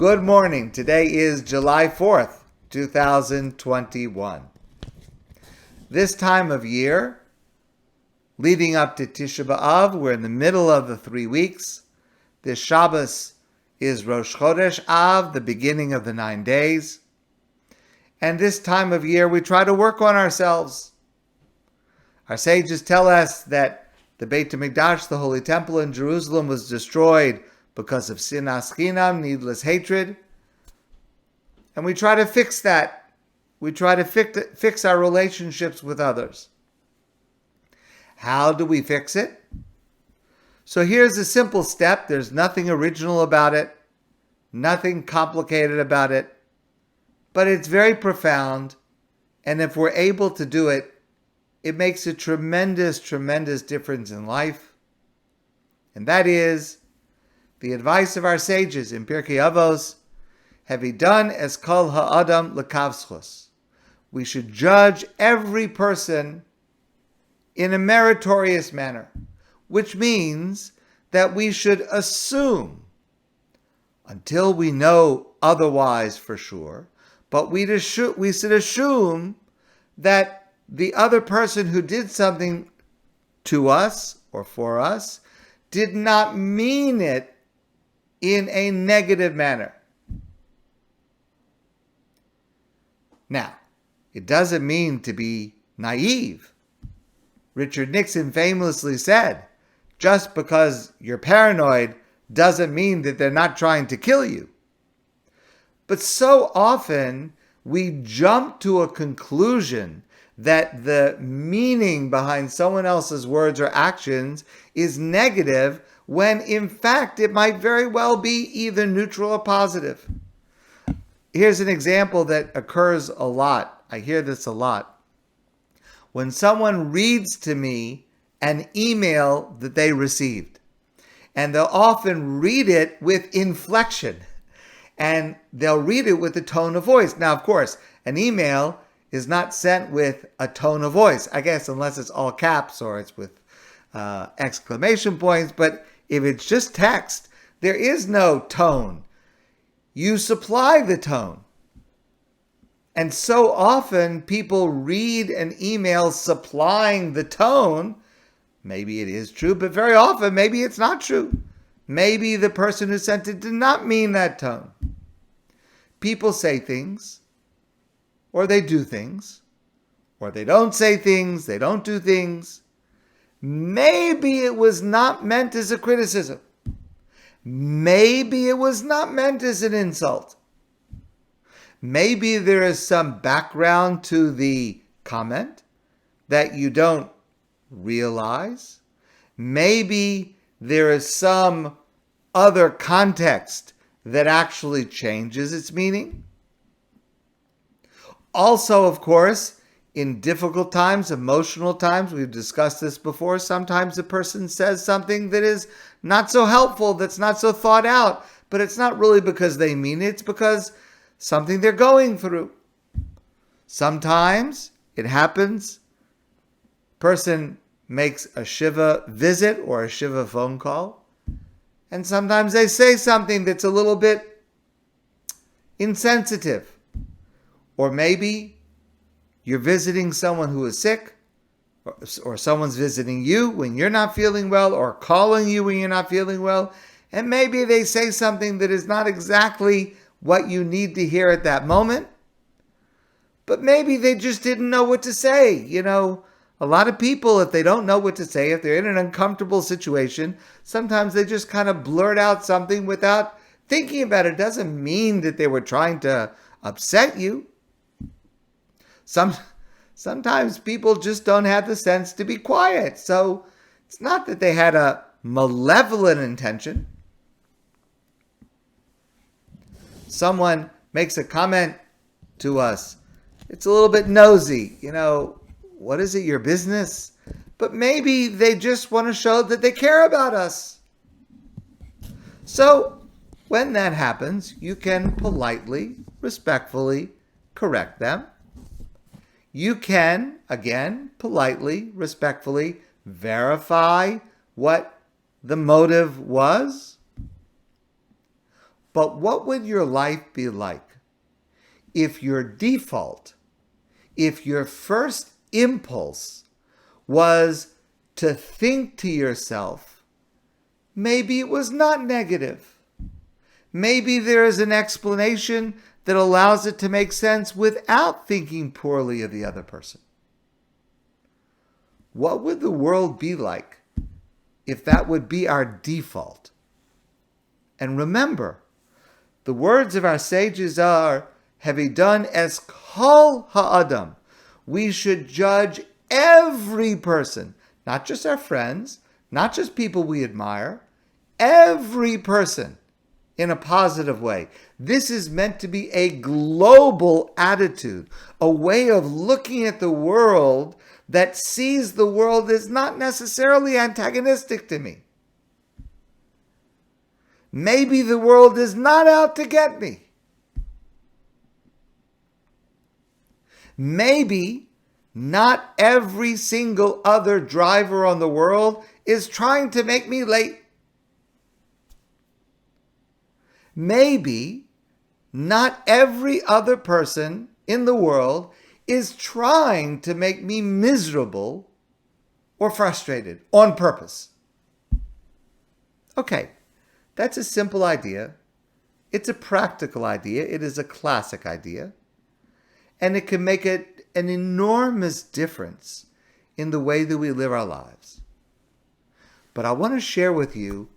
Good morning. Today is July 4th, 2021. This time of year, leading up to Tisha B'Av, we're in the middle of the 3 weeks. This Shabbos is Rosh Chodesh Av, the beginning of the 9 days. And this time of year, we try to work on ourselves. Our sages tell us that the Beit HaMikdash, the Holy Temple in Jerusalem, was destroyed because of sinas chinam, needless hatred. And we try to fix that. We try to fix our relationships with others. How do we fix it? So here's a simple step. There's nothing original about it, nothing complicated about it, but it's very profound. And if we're able to do it, it makes a tremendous, tremendous difference in life. And that is the advice of our sages in Pirkei Avos, have done as kol ha'adam lekavschus. We should judge every person in a meritorious manner, which means that we should assume, until we know otherwise for sure, but we should assume that the other person who did something to us or for us did not mean it in a negative manner. Now, it doesn't mean to be naive. Richard Nixon famously said, just because you're paranoid doesn't mean that they're not trying to kill you. But so often we jump to a conclusion that the meaning behind someone else's words or actions is negative, when in fact it might very well be either neutral or positive. Here's an example that occurs a lot. I hear this a lot. When someone reads to me an email that they received, and they'll often read it with inflection, and they'll read it with a tone of voice. Now, of course, an email is not sent with a tone of voice, I guess, unless it's all caps or it's with exclamation points. But if it's just text, there is no tone. You supply the tone. And so often people read an email supplying the tone. Maybe it is true, but very often maybe it's not true. Maybe the person who sent it did not mean that tone. People say things, or they do things, or they don't say things, they don't do things. Maybe it was not meant as a criticism. Maybe it was not meant as an insult. Maybe there is some background to the comment that you don't realize. Maybe there is some other context that actually changes its meaning. Also, of course, in difficult times, emotional times, we've discussed this before, sometimes a person says something that is not so helpful, that's not so thought out, but it's not really because they mean it, it's because something they're going through. Sometimes it happens, person makes a Shiva visit or a Shiva phone call, and sometimes they say something that's a little bit insensitive. Or maybe you're visiting someone who is sick, or someone's visiting you when you're not feeling well, or calling you when you're not feeling well, and maybe they say something that is not exactly what you need to hear at that moment, but maybe they just didn't know what to say. You know, a lot of people, if they don't know what to say, if they're in an uncomfortable situation, sometimes they just kind of blurt out something without thinking about it. It doesn't mean that they were trying to upset you. Sometimes people just don't have the sense to be quiet. So it's not that they had a malevolent intention. Someone makes a comment to us. It's a little bit nosy. You know, what is it, your business? But maybe they just want to show that they care about us. So when that happens, you can politely, respectfully correct them. You can, again, politely, respectfully verify what the motive was. But what would your life be like if your default, if your first impulse was to think to yourself, maybe it was not negative. Maybe there is an explanation that allows it to make sense without thinking poorly of the other person. What would the world be like if that would be our default? And remember, the words of our sages are, Hevidon es kol ha'adam. We should judge every person, not just our friends, not just people we admire, every person in a positive way. This is meant to be a global attitude, a way of looking at the world that sees the world as not necessarily antagonistic to me. Maybe the world is not out to get me. Maybe not every single other driver on the world is trying to make me late. Maybe not every other person in the world is trying to make me miserable or frustrated on purpose. Okay, that's a simple idea. It's a practical idea. It is a classic idea. And it can make an enormous difference in the way that we live our lives. But I want to share with you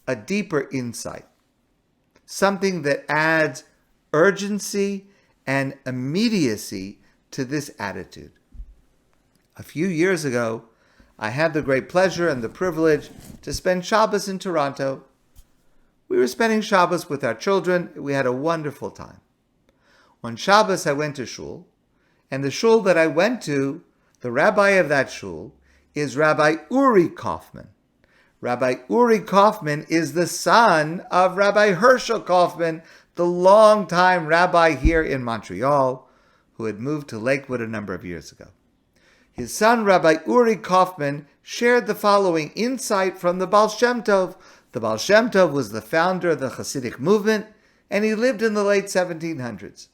a deeper insight, something that adds urgency and immediacy to this attitude. A few years ago, I had the great pleasure and the privilege to spend Shabbos in Toronto. We were spending Shabbos with our children. We had a wonderful time. On Shabbos, I went to shul, and the shul that I went to, the rabbi of that shul is Rabbi Uri Kaufman. Rabbi Uri Kaufman is the son of Rabbi Herschel Kaufman, the longtime rabbi here in Montreal, who had moved to Lakewood a number of years ago. His son, Rabbi Uri Kaufman, shared the following insight from the Baal Shem Tov. The Baal Shem Tov was the founder of the Hasidic movement, and he lived in the late 1700s.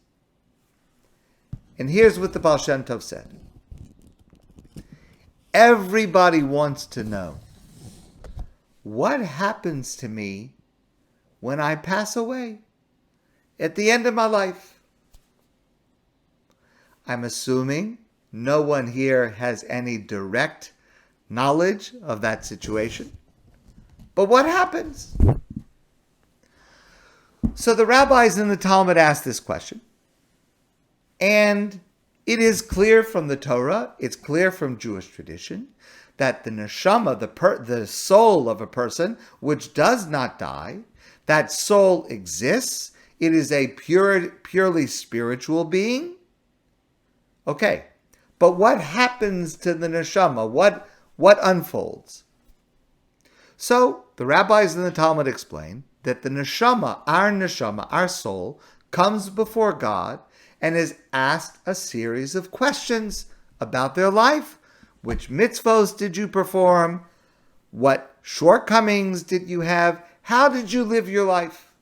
And here's what the Baal Shem Tov said. Everybody wants to know, what happens to me when I pass away at the end of my life? I'm assuming no one here has any direct knowledge of that situation. But what happens? So the rabbis in the Talmud asked this question. And it is clear from the Torah, it's clear from Jewish tradition, that the neshama, the soul of a person, which does not die, that soul exists. It is a purely spiritual being. Okay, but what happens to the neshama? What unfolds? So the rabbis in the Talmud explain that the neshama, our soul, comes before God and is asked a series of questions about their life. Which mitzvos did you perform? What shortcomings did you have? How did you live your life?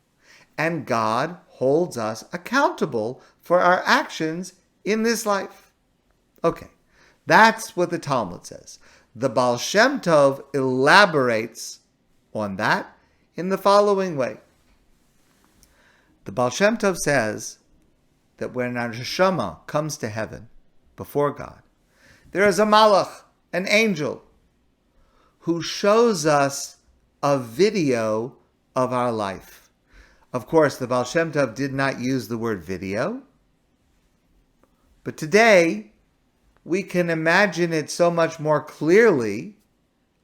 And God holds us accountable for our actions in this life. Okay, that's what the Talmud says. The Baal Shem Tov elaborates on that in the following way. The Baal Shem Tov says that when our neshama comes to heaven before God, there is a malach, an angel, who shows us a video of our life. Of course, the Baal Shem Tov did not use the word video, but today we can imagine it so much more clearly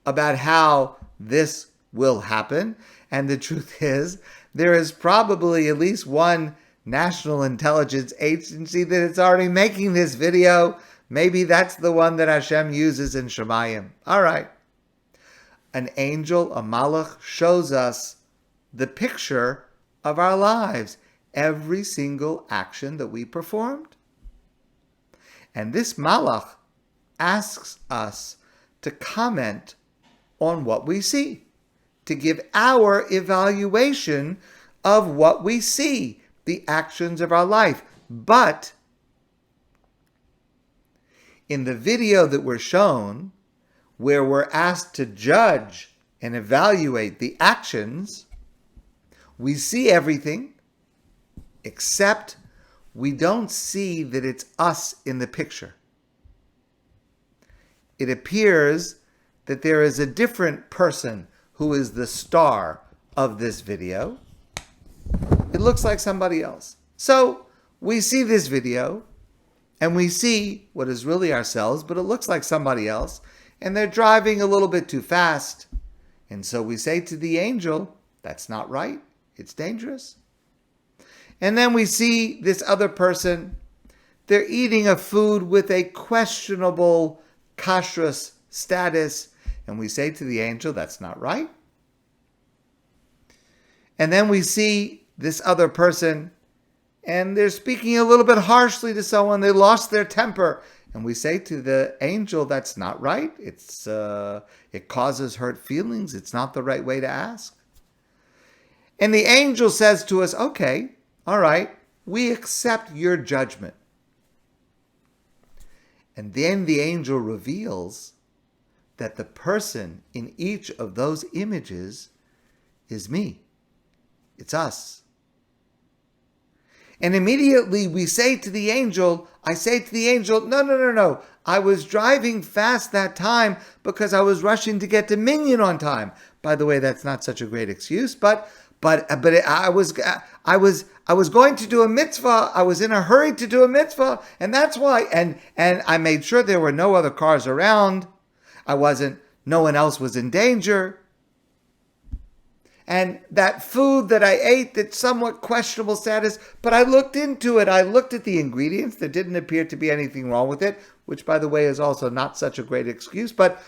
about how this will happen. And the truth is, there is probably at least one national intelligence agency that is already making this video. Maybe that's the one that Hashem uses in Shemayim. All right. An angel, a malach, shows us the picture of our lives, every single action that we performed. And this malach asks us to comment on what we see, to give our evaluation of what we see, the actions of our life. But in the video that we're shown, where we're asked to judge and evaluate the actions, we see everything, except we don't see that it's us in the picture. It appears that there is a different person who is the star of this video. It looks like somebody else. So we see this video and we see what is really ourselves, but it looks like somebody else, and they're driving a little bit too fast. And so we say to the angel, that's not right. It's dangerous. And then we see this other person, they're eating a food with a questionable kashrus status, and we say to the angel, that's not right. And then we see this other person, and they're speaking a little bit harshly to someone, they lost their temper, and we say to the angel, that's not right. It causes hurt feelings. It's not the right way to ask. And the angel says to us, okay, all right, we accept your judgment. And then the angel reveals that the person in each of those images is me. It's us. And immediately we say to the angel, no. I was driving fast that time because I was rushing to get to Minyan on time. By the way, that's not such a great excuse, but I was going to do a mitzvah. I was in a hurry to do a mitzvah, and that's why. And I made sure there were no other cars around. No one else was in danger. And that food that I ate, that's somewhat questionable status, but I looked into it. I looked at the ingredients. There didn't appear to be anything wrong with it, which, by the way, is also not such a great excuse. But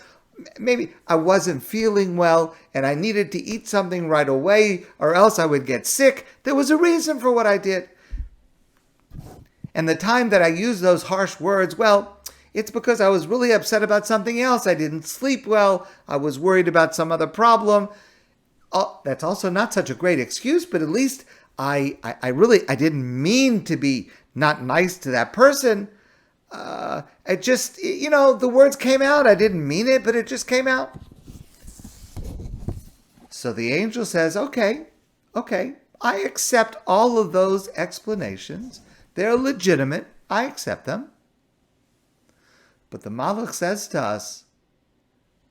maybe I wasn't feeling well and I needed to eat something right away or else I would get sick. There was a reason for what I did. And the time that I used those harsh words, well, it's because I was really upset about something else. I didn't sleep well. I was worried about some other problem. Oh, that's also not such a great excuse, but at least I didn't mean to be not nice to that person. It just, the words came out. I didn't mean it, but it just came out. So the angel says, okay, I accept all of those explanations. They're legitimate. I accept them. But the Malach says to us,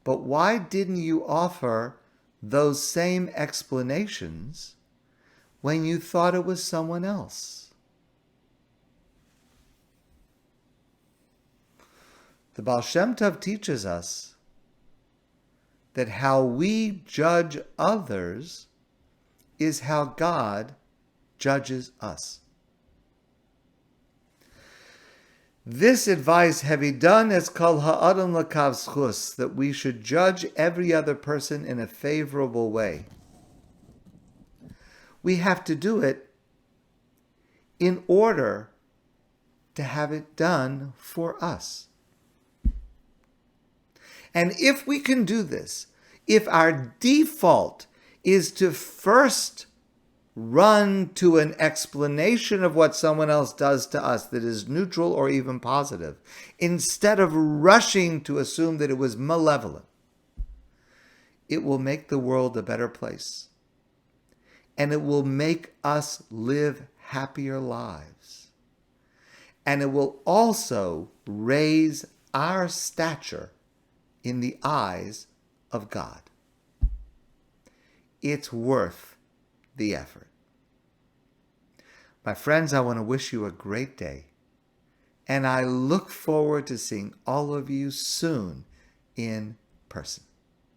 but why didn't you offer those same explanations when you thought it was someone else? The Baal Shem Tov teaches us that how we judge others is how God judges us. This advice have he done as kol ha'adam lakav schus, that we should judge every other person in a favorable way. We have to do it in order to have it done for us. And if we can do this, if our default is to first run to an explanation of what someone else does to us that is neutral or even positive, instead of rushing to assume that it was malevolent, it will make the world a better place. And it will make us live happier lives. And it will also raise our stature in the eyes of God. It's worth the effort. My friends, I want to wish you a great day, and I look forward to seeing all of you soon in person.